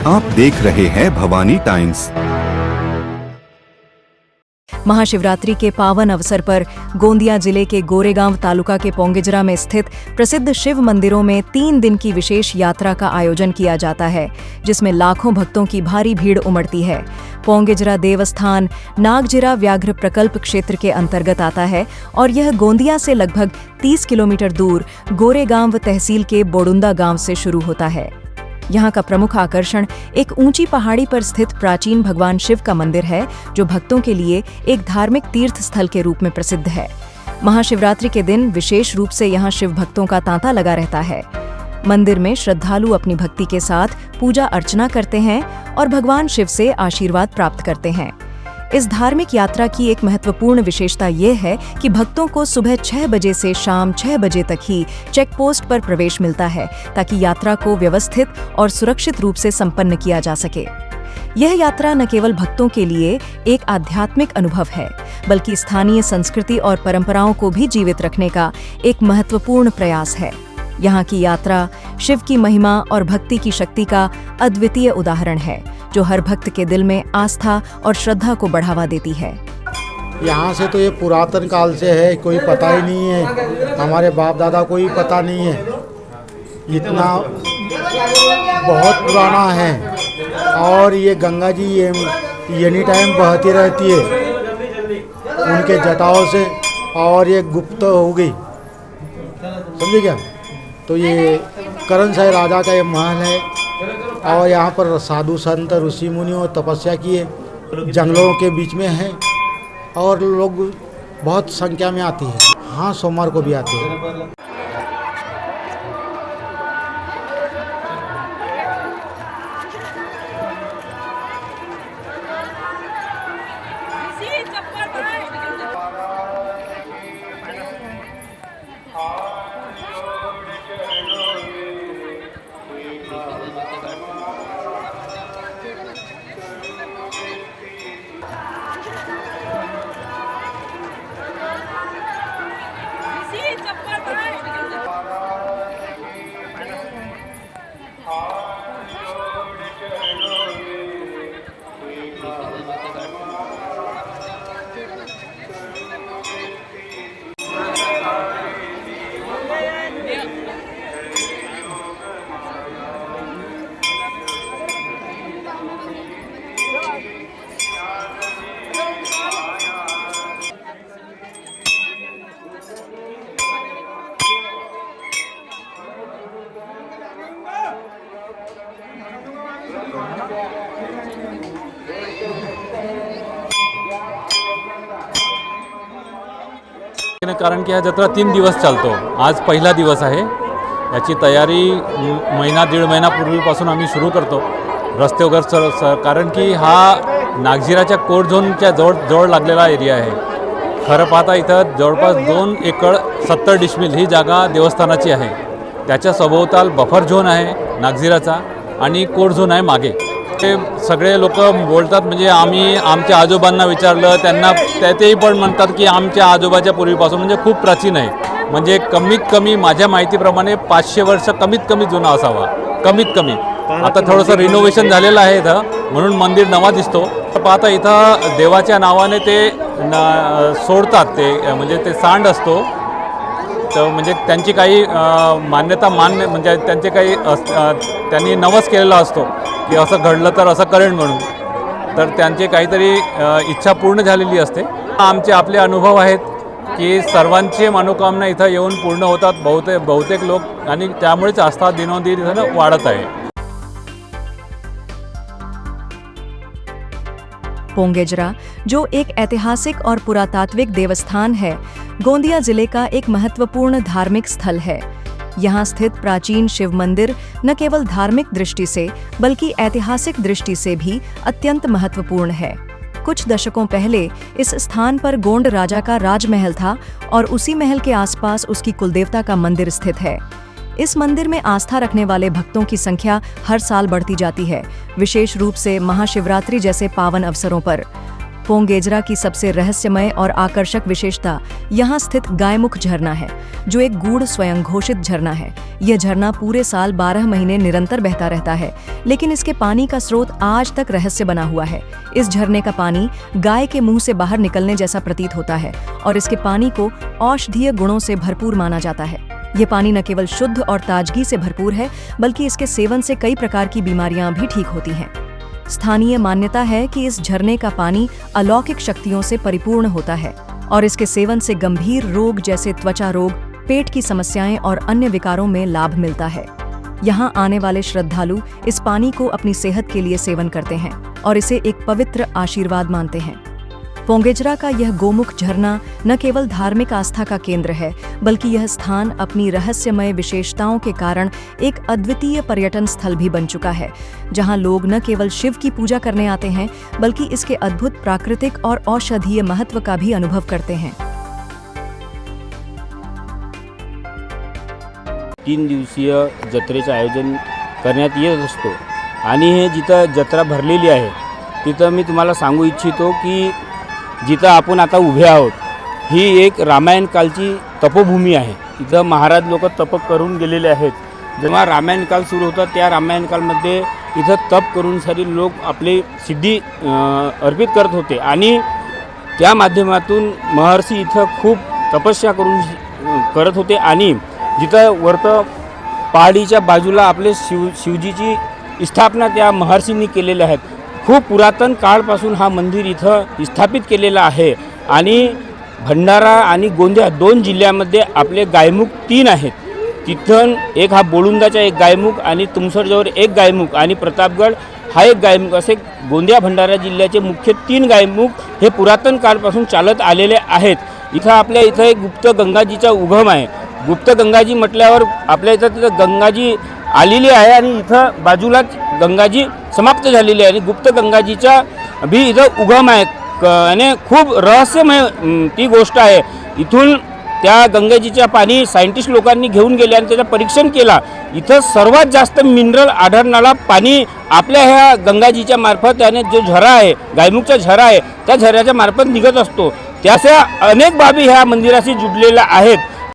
आप देख रहे हैं भवानी टाइम्स। महाशिवरात्रि के पावन अवसर पर गोंदिया जिले के गोरेगांव तालुका के पोंगेजरा में स्थित प्रसिद्ध शिव मंदिरों में 3 दिन की विशेष यात्रा का आयोजन किया जाता है, जिसमें लाखों भक्तों की भारी भीड़ उमड़ती है। पोंगेजरा देवस्थान नागजिरा व्याघ्र प्रकल्प क्षेत्र के अंतर्गत आता है और यह गोंदिया से लगभग 30 किलोमीटर दूर गोरेगांव तहसील के बोडुंदा गांव से शुरू होता है। यहाँ का प्रमुख आकर्षण एक ऊंची पहाड़ी पर स्थित प्राचीन भगवान शिव का मंदिर है, जो भक्तों के लिए एक धार्मिक तीर्थ स्थल के रूप में प्रसिद्ध है। महाशिवरात्रि के दिन विशेष रूप से यहाँ शिव भक्तों का तांता लगा रहता है। मंदिर में श्रद्धालु अपनी भक्ति के साथ पूजा अर्चना करते हैं और भगवान शिव से आशीर्वाद प्राप्त करते हैं। इस धार्मिक यात्रा की एक महत्वपूर्ण विशेषता ये है कि भक्तों को सुबह 6 बजे से शाम 6 बजे तक ही चेक पोस्ट पर प्रवेश मिलता है, ताकि यात्रा को व्यवस्थित और सुरक्षित रूप से संपन्न किया जा सके। यह यात्रा न केवल भक्तों के लिए एक आध्यात्मिक अनुभव है, बल्कि स्थानीय संस्कृति और परंपराओं को भी जीवित रखने का एक महत्वपूर्ण प्रयास है। यहाँ की यात्रा शिव की महिमा और भक्ति की शक्ति का अद्वितीय उदाहरण है, जो हर भक्त के दिल में आस्था और श्रद्धा को बढ़ावा देती है। यहाँ से तो ये पुरातन काल से है, कोई पता ही नहीं है, हमारे बाप दादा को ही पता नहीं है, इतना बहुत पुराना है। और ये गंगा जी ये एनी टाइम बहती रहती है उनके जटाओं से, और ये गुप्त हो गई, समझे क्या। तो ये करण शाही राजा का ये महल है, और यहाँ पर साधु संत ऋषि मुनियों तपस्या किए, जंगलों के बीच में है, और लोग बहुत संख्या में आती है। हाँ, सोमवार को भी आते हैं। कारण की हा जत्रा 3 दिवस चालतो। आज पहिला दिवस आहे। याची तयारी महिना 1.5 महिन्यापूर्वीपासून आम्ही सुरू करतो रस्ते वगैरे कारण की हा नागझिराच्या कोर झोनच्या जवळ लागलेला एरिया आहे। खरं पाहता इथं जवळपास 2 एकर 70 डिशमिल ही जागा देवस्थानाची आहे। त्याच्या सभोवताल बफर झोन आहे नागझिराचा आणि कोर झोन आहे मागे। ते सगळे लोक बोलतात, म्हणजे आम्ही आमच्या आजोबांना विचारलं, त्यांना तेही पण म्हणतात की आमच्या आजोबाच्या पूर्वीपासून म्हणजे खूप प्राचीन आहे, म्हणजे कमीत कमी माझ्या माहितीप्रमाणे 500 वर्ष कमीत कमी जुना असावा, कमीत कमी। आता थोडंसं रिनोव्हेशन झालेलं आहे इथं, म्हणून मंदिर नवा दिसतो। पाहता इथं देवाच्या नावाने ते सोडतात, ते म्हणजे ते सांड असतो, तर म्हणजे त्यांची काही मान्यता म्हणजे त्यांचे काही त्यांनी नवस केलेला असतो की असं घडलं तर असं करेन म्हणून, तर त्यांची काहीतरी इच्छा पूर्ण झालेली असते। आमचे आपले अनुभव आहेत की सर्वांची मनोकामना इथं येऊन पूर्ण होतात बहुतेक लोक, आणि त्यामुळेच आस्था दिनोदिन इथं वाढत आहे। पोंगेजरा, जो एक ऐतिहासिक और पुरातात्विक देवस्थान है, गोंदिया जिले का एक महत्वपूर्ण धार्मिक स्थल है। यहाँ स्थित प्राचीन शिव मंदिर न केवल धार्मिक दृष्टि से बल्कि ऐतिहासिक दृष्टि से भी अत्यंत महत्वपूर्ण है। कुछ दशकों पहले इस स्थान पर गोंड राजा का राजमहल था और उसी महल के आसपास उसकी कुलदेवता का मंदिर स्थित है। इस मंदिर में आस्था रखने वाले भक्तों की संख्या हर साल बढ़ती जाती है, विशेष रूप से महाशिवरात्रि जैसे पावन अवसरों पर। पोंगेजरा की सबसे रहस्यमय और आकर्षक विशेषता यहाँ स्थित गायमुख झरना है, जो एक गूढ़ स्वयं घोषित झरना है। यह झरना पूरे साल 12 महीने निरंतर बहता रहता है, लेकिन इसके पानी का स्रोत आज तक रहस्य बना हुआ है। इस झरने का पानी गाय के मुंह से बाहर निकलने जैसा प्रतीत होता है और इसके पानी को औषधीय गुणों से भरपूर माना जाता है। ये पानी न केवल शुद्ध और ताजगी से भरपूर है, बल्कि इसके सेवन से कई प्रकार की बीमारियां भी ठीक होती हैं। स्थानीय मान्यता है कि इस झरने का पानी अलौकिक शक्तियों से परिपूर्ण होता है और इसके सेवन से गंभीर रोग जैसे त्वचा रोग, पेट की समस्याएं और अन्य विकारों में लाभ मिलता है। यहाँ आने वाले श्रद्धालु इस पानी को अपनी सेहत के लिए सेवन करते हैं और इसे एक पवित्र आशीर्वाद मानते हैं। पोंगेजरा का यह गोमुख झरना न केवल धार्मिक आस्था का केंद्र है, बल्कि यह स्थान अपनी रहस्यमय विशेषताओं के कारण एक अद्वितीय पर्यटन स्थल भी बन चुका है, जहां लोग न केवल शिव की पूजा करने आते हैं, बल्कि इसके अद्भुत प्राकृतिक और औषधीय महत्व का भी अनुभव करते हैं। 3 दिवसीय जत्रेचं आयोजन करण्यात येत असतो आणि हे जिथं जत्रा भरलेली आहे तिथं मी तुम्हाला सांगू इच्छितो की जिथं आपण आता उभे आहोत ही एक रामायण कालची तपोभूमी आहे। इथं महाराज लोक तप करून गेलेले आहेत। जेव्हा रामायण काल सुरू होता त्या रामायण कालमध्ये इथं तप करून सारी लोक आपली सिद्धी अर्पित करत होते आणि त्या माध्यमातून महर्षी इथं खूप तपस्या करून करत होते आणि जिथं वरत पहाडीच्या बाजूला आपले शिवजीची स्थापना त्या महर्षींनी केलेल्या आहेत। खूप पुरातन काळपासून हा मंदिर इथं स्थापित केलेला आहे आणि भंडारा आणि गोंदिया 2 जिल्ह्यामध्ये आपले गायमुख 3 आहेत। तिथून एक हा बोळुंदाचा एक गायमुख आणि तुमसरजवळ एक गायमुख आणि प्रतापगड हा एक गायमुख असे गोंदिया भंडारा जिल्ह्याचे मुख्य 3 गायमुख हे पुरातन काळपासून चालत आलेले आहेत। इथं एक गुप्त गंगाजीचा उगम आहे। गुप्त गंगाजी म्हटल्यावर आपल्या इथं तिथं गंगाजी आलेली आहे आणि इथं बाजूलाच गंगाजी समाप्त झालेली आहे आणि गुप्त गंगाजीचा भी इथं उगम आहे आणि खूप रहस्यमय ती गोष्ट आहे। इथून त्या गंगाजीच्या पाणी सायंटिस्ट लोकांनी घेऊन गेले आणि त्याचं परीक्षण केला। इथं सर्वात जास्त मिनरल आढळणारा पाणी आपल्या ह्या गंगाजीच्या मार्फत आणि जो झरा आहे गायमुखचा झरा आहे त्या झऱ्याच्या मार्फत निघत असतो। त्याच्या अनेक बाबी ह्या मंदिराशी जुडलेल्या आहेत।